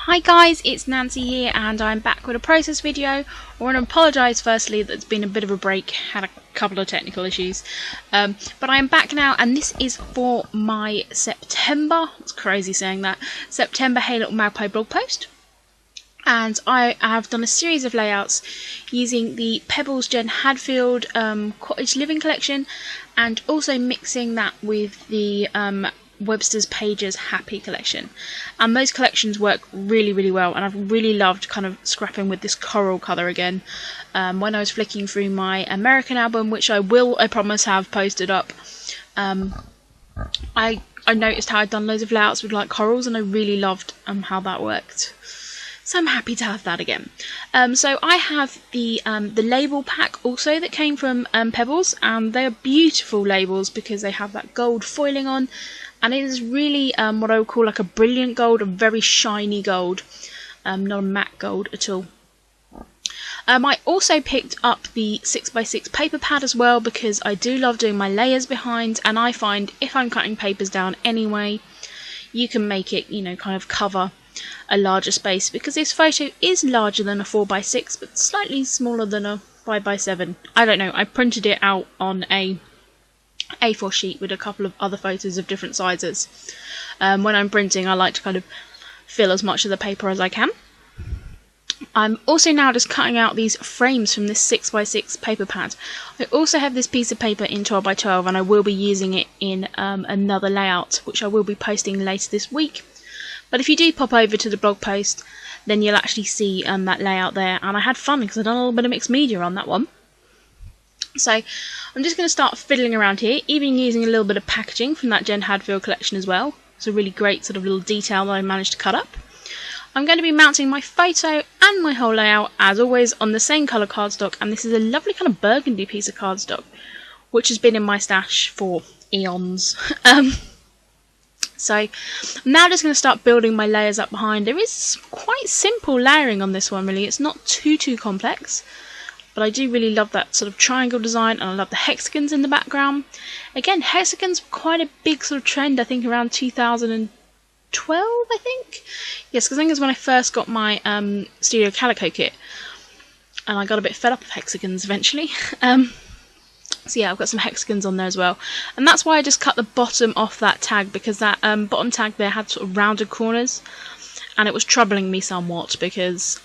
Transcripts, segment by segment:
Hi guys, it's Nancy here and I'm back with a process video. I want to apologise firstly that it's been a bit of a break, had a couple of technical issues, but I am back now and this is for my September, it's crazy saying that, September Hey Little Magpie blog post. And I have done a series of layouts using the Pebbles Jen Hadfield Cottage Living collection and also mixing that with the Webster's Pages Happy collection, and those collections work really well, and I've really loved kind of scrapping with this coral colour again. When I was flicking through my American album, which I promise have posted up, I noticed how I'd done loads of layouts with like corals and I really loved how that worked. So I'm happy to have that again. So I have the label pack also that came from Pebbles, and they are beautiful labels because they have that gold foiling on, and it is really what I would call like a brilliant gold, a very shiny gold, not a matte gold at all. I also picked up the 6x6 paper pad as well because I do love doing my layers behind, and I find if I'm cutting papers down anyway, you can make it, you know, kind of cover a larger space, because this photo is larger than a 4x6 but slightly smaller than a 5x7. I don't know, I printed it out on a A4 sheet with a couple of other photos of different sizes. When I'm printing I like to kind of fill as much of the paper as I can. I'm also now just cutting out these frames from this 6x6 paper pad. I also have this piece of paper in 12x12 and I will be using it in another layout which I will be posting later this week. But if you do pop over to the blog post, then you'll actually see that layout there. And I had fun because I've done a little bit of mixed media on that one. So I'm just going to start fiddling around here, even using a little bit of packaging from that Jen Hadfield collection as well. It's a really great sort of little detail that I managed to cut up. I'm going to be mounting my photo and my whole layout, as always, on the same colour cardstock. And this is a lovely kind of burgundy piece of cardstock, which has been in my stash for eons. So I'm now just going to start building my layers up behind. There is quite simple layering on this one really, it's not too complex, but I do really love that sort of triangle design, and I love the hexagons in the background. Again, hexagons were quite a big sort of trend I think around 2012 I think. Yes, because I think it was when I first got my Studio Calico kit and I got a bit fed up of hexagons eventually. So yeah, I've got some hexagons on there as well, and that's why I just cut the bottom off that tag, because that bottom tag there had sort of rounded corners and it was troubling me somewhat, because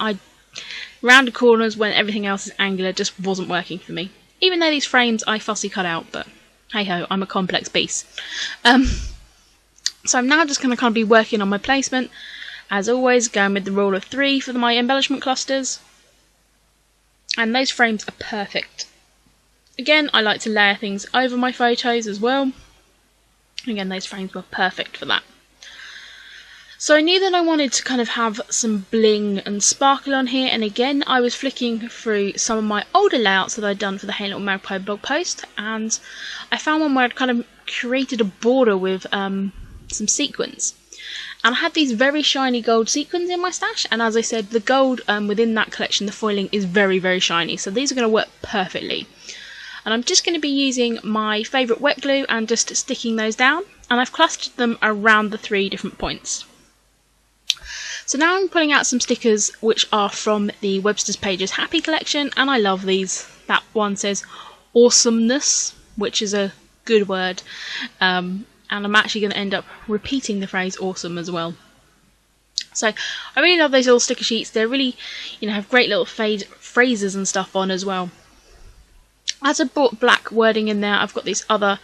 rounded corners when everything else is angular just wasn't working for me, even though these frames I fussy cut out, but hey ho, I'm a complex beast. So I'm now just going to kind of be working on my placement, as always going with the rule of 3 for my embellishment clusters, and those frames are perfect. Again, I like to layer things over my photos as well. Again, those frames were perfect for that. So I knew that I wanted to kind of have some bling and sparkle on here, and again I was flicking through some of my older layouts that I'd done for the Hey Little Magpie blog post, and I found one where I'd kind of created a border with some sequins. And I had these very shiny gold sequins in my stash, and as I said, the gold within that collection, the foiling, is very shiny, so these are going to work perfectly. And I'm just going to be using my favourite wet glue and just sticking those down, and I've clustered them around the 3 different points. So now I'm pulling out some stickers which are from the Webster's Pages Happy collection, and I love these. That one says awesomeness, which is a good word, and I'm actually going to end up repeating the phrase awesome as well. So I really love those little sticker sheets. They're really, you know, have great little phrases and stuff on as well. As I brought black wording in there, I've got this other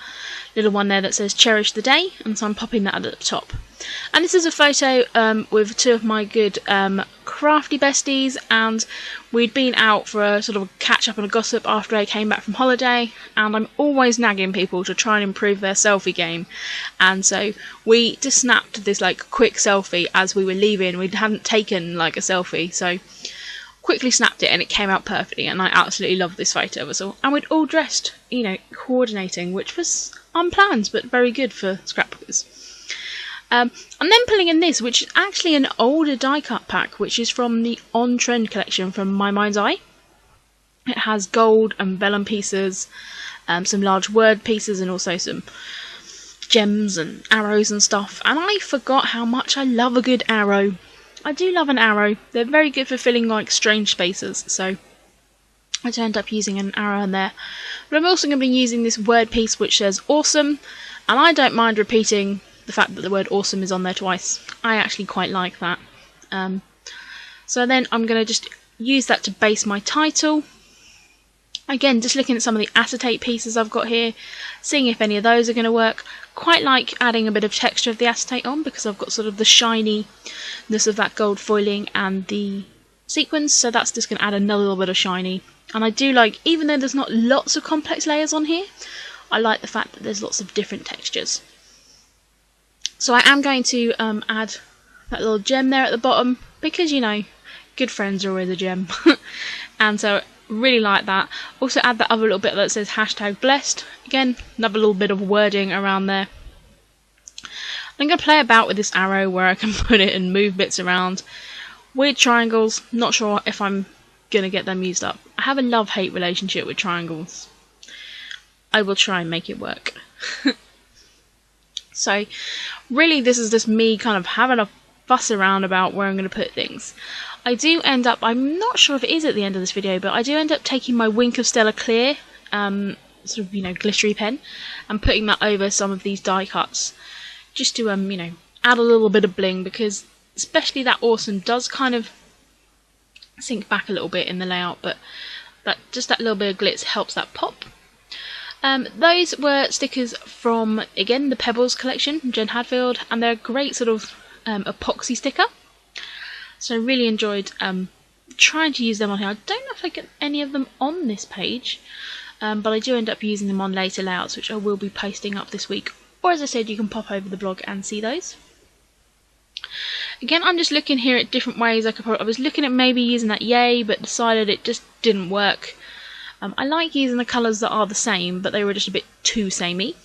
little one there that says cherish the day, and so I'm popping that at the top. And this is a photo with 2 of my good crafty besties, and we'd been out for a sort of a catch up and a gossip after I came back from holiday, and I'm always nagging people to try and improve their selfie game, and so we just snapped this like quick selfie as we were leaving. We hadn't taken like a selfie, so quickly snapped it and it came out perfectly, and I absolutely love this photo of us all. And we'd all dressed, you know, coordinating, which was unplanned but very good for scrapbookers. And then pulling in this, which is actually an older die cut pack, which is from the On Trend collection from My Mind's Eye. It has gold and vellum pieces, some large word pieces, and also some gems and arrows and stuff. And I forgot how much I love a good arrow. I do love an arrow. They're very good for filling like strange spaces, so I end up using an arrow in there. But I'm also going to be using this word piece which says awesome, and I don't mind repeating the fact that the word awesome is on there twice. I actually quite like that. So then I'm going to just use that to base my title. Again, just looking at some of the acetate pieces I've got here, seeing if any of those are going to work. Quite like adding a bit of texture of the acetate on, because I've got sort of the shininess of that gold foiling and the sequins, so that's just going to add another little bit of shiny. And I do like, even though there's not lots of complex layers on here, I like the fact that there's lots of different textures. So I am going to add that little gem there at the bottom, because, you know, good friends are always a gem. And so really like that. Also add that other little bit that says #blessed. Again, another little bit of wording around there. I'm going to play about with this arrow where I can put it and move bits around. Weird triangles, not sure if I'm going to get them used up. I have a love-hate relationship with triangles. I will try and make it work. So really this is just me kind of having a fuss around about where I'm going to put things. I do end up, I'm not sure if it is at the end of this video, but I do end up taking my Wink of Stella Clear, sort of, you know, glittery pen, and putting that over some of these die cuts, just to, you know, add a little bit of bling, because especially that awesome does kind of sink back a little bit in the layout, but just that little bit of glitz helps that pop. Those were stickers from, again, the Pebbles collection from Jen Hadfield, and they're a great sort of epoxy sticker. So I really enjoyed trying to use them on here. I don't know if I get any of them on this page, but I do end up using them on later layouts, which I will be posting up this week. Or as I said, you can pop over the blog and see those. Again, I'm just looking here at different ways I was looking at maybe using that yay, but decided it just didn't work. I like using the colours that are the same, but they were just a bit too samey.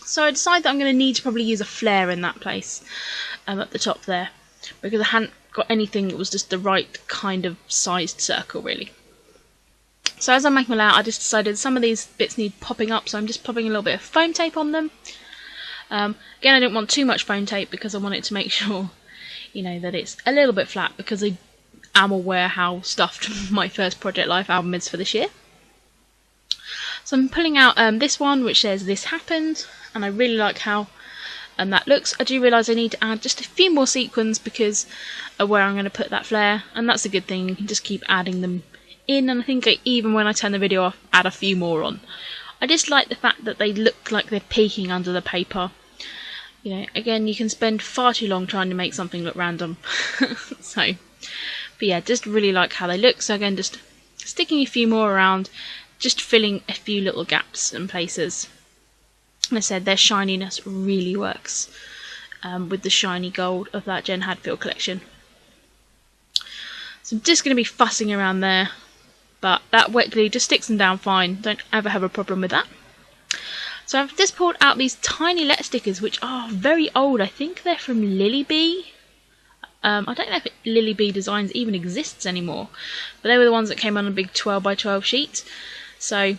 So I decided that I'm going to need to probably use a flare in that place, at the top there, because I hadn't got anything that was just the right kind of sized circle, really. So as I'm making my layout, I just decided some of these bits need popping up, so I'm just popping a little bit of foam tape on them. Again, I didn't want too much foam tape because I wanted to make sure, you know, that it's a little bit flat, because I am aware how stuffed my first Project Life album is for this year. So I'm pulling out this one which says "This Happened," and I really like how that looks. I do realise I need to add just a few more sequins because of where I'm going to put that flare, and that's a good thing. You can just keep adding them in, and I think even when I turn the video off, add a few more on. I just like the fact that they look like they're peeking under the paper. You know, again, you can spend far too long trying to make something look random. But yeah, just really like how they look. So again, just sticking a few more around, just filling a few little gaps and places. And I said their shininess really works with the shiny gold of that Jen Hadfield collection. So I'm just going to be fussing around there, but that wet glue just sticks them down fine. Don't ever have a problem with that. So I've just pulled out these tiny letter stickers, which are very old. I think they're from Lily Bee. I don't know if Lily Bee Designs even exists anymore, but they were the ones that came on a big 12x12 sheet. So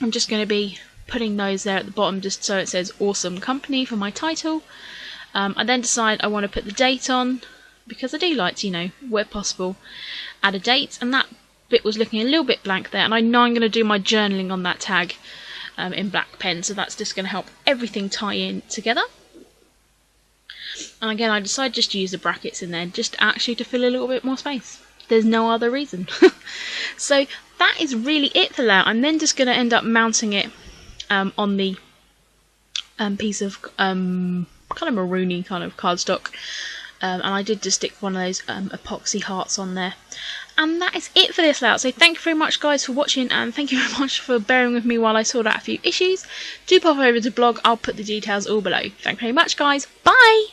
I'm just going to be putting those there at the bottom, just so it says "Awesome Company" for my title. I then decide I want to put the date on, because I do like to, you know, where possible, add a date, and that bit was looking a little bit blank there, and I know I'm going to do my journaling on that tag in black pen, so that's just going to help everything tie in together. And again, I decided just to use the brackets in there, just actually to fill a little bit more space. There's no other reason. So that is really it for that. I'm then just going to end up mounting it on the piece of kind of maroony kind of cardstock, and I did just stick one of those epoxy hearts on there. And that is it for this layout. So thank you very much, guys, for watching, and thank you very much for bearing with me while I sort out a few issues. Do pop over to blog, I'll put the details all below. Thank you very much, guys. Bye!